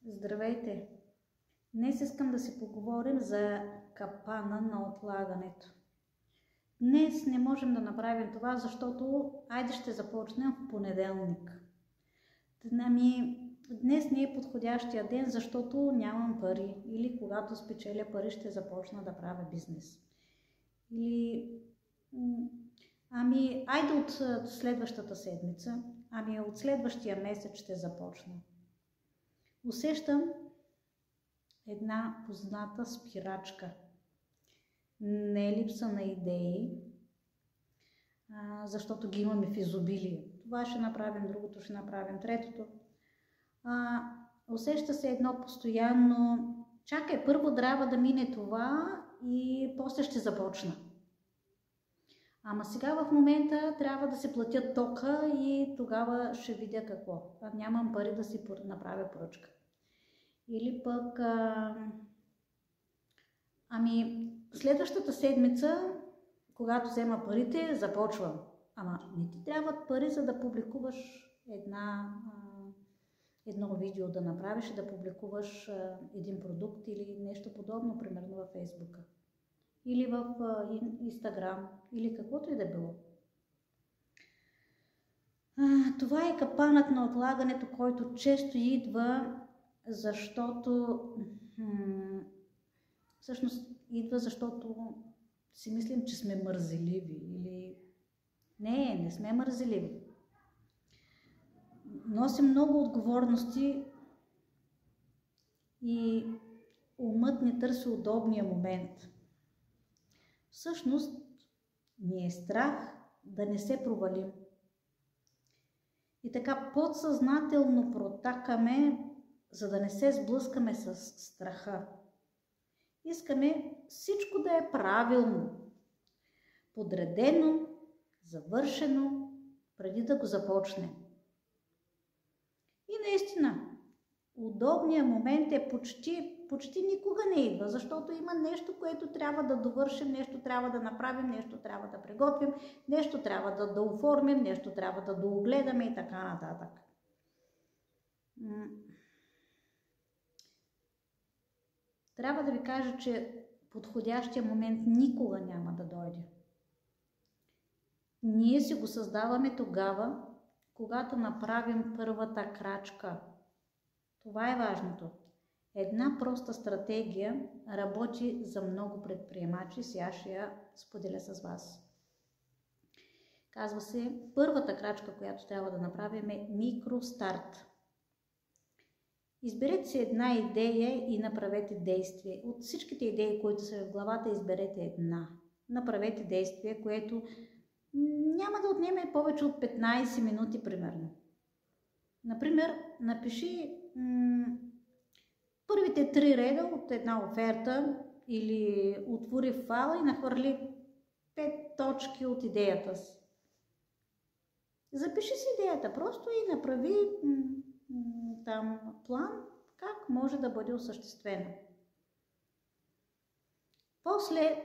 Здравейте! Днес искам да си поговорим за капана на отлагането. Днес не можем да направим това, защото айде ще започнем в понеделник. Днес не е подходящия ден, защото нямам пари. Или когато спечеля пари, ще започна да правя бизнес. Айде от следващата седмица, от следващия месец ще започна. Усещам една позната спирачка. Не е липса на идеи, защото ги имаме в изобилие. Това ще направим, другото ще направим, третото. Усеща се едно постоянно, чакай, първо трябва да мине това и после ще започна. Ама сега в момента трябва да се платят тока и тогава ще видя какво. Нямам пари да си направя поръчка. Или пък, следващата седмица, когато взема парите, започвам. Ама не ти трябват пари, за да публикуваш едно видео да направиш и да публикуваш един продукт или нещо подобно, примерно във Фейсбука. Или в Инстаграм, или каквото и да било. Това е капанът на отлагането, който често идва, защото си мислим, че сме мързеливи. Или не сме мързеливи. Носим много отговорности и умът не търси удобния момент. Всъщност, ни е страх да не се провалим. И така подсъзнателно протакаме, за да не се сблъскаме с страха. Искаме всичко да е правилно, подредено, завършено, преди да го започнем. И наистина, удобният момент е почти никога не идва, защото има нещо, което трябва да довършим, нещо трябва да направим, нещо трябва да приготвим, нещо трябва да оформим, нещо трябва да доогледаме и така нататък. Трябва да ви кажа, че подходящия момент никога няма да дойде. Ние си го създаваме тогава, когато направим първата крачка. Това е важното. Една проста стратегия работи за много предприемачи, сега ще я споделя с вас. Казва се, първата крачка, която трябва да направим е микростарт. Изберете си една идея и направете действие. От всичките идеи, които са в главата, изберете една. Направете действие, което няма да отнеме повече от 15 минути, примерно. Например, напиши първите 3 реда от една оферта или отвори файла и нахвърли 5 точки от идеята си. Запиши си идеята просто и направи план как може да бъде осъществено. После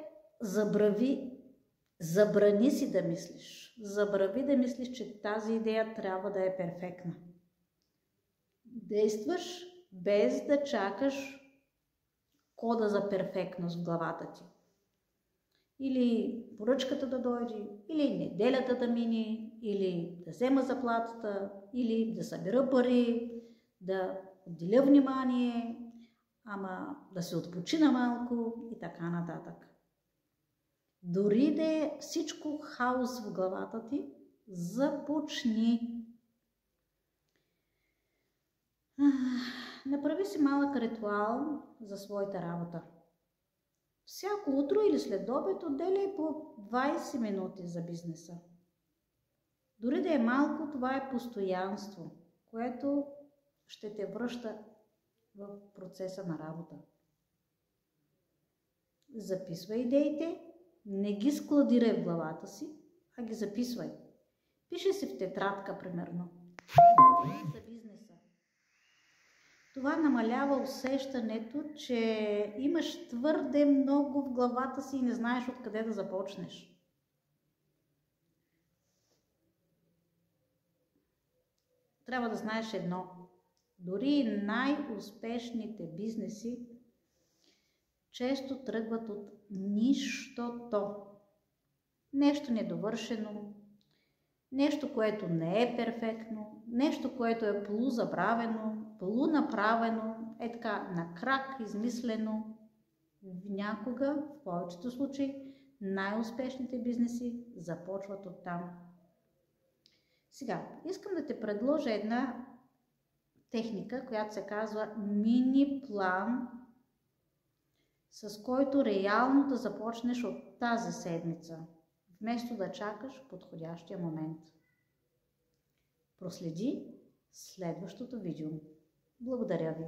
забрани си да мислиш. Забрави да мислиш, че тази идея трябва да е перфектна. Действаш без да чакаш кода за перфектност в главата ти. Или поръчката да дойде, или неделята да мине, или да взема заплатата, или да събера пари, да отделя внимание, да се отпочина малко и така нататък. Дори да е всичко хаос в главата ти, започни. Направи си малък ритуал за своята работа. Всяко утро или след обед отделяй по 20 минути за бизнеса. Дори да е малко, това е постоянство, което ще те връща в процеса на работа. Записвай идеите, не ги складирай в главата си, а ги записвай. Пиши си в тетрадка, примерно. За бизнеса. Това намалява усещането, че имаш твърде много в главата си и не знаеш откъде да започнеш. Трябва да знаеш едно. Дори най-успешните бизнеси често тръгват от нищото. Нещо недовършено, нещо, което не е перфектно, нещо, което е полузабравено, полунаправено, е така на крак измислено. Някога, в повечето случаи, най-успешните бизнеси започват оттам. Сега, искам да те предложа една техника, която се казва мини план, с който реално да започнеш от тази седмица, вместо да чакаш подходящия момент. Проследи следващото видео. Благодаря ви!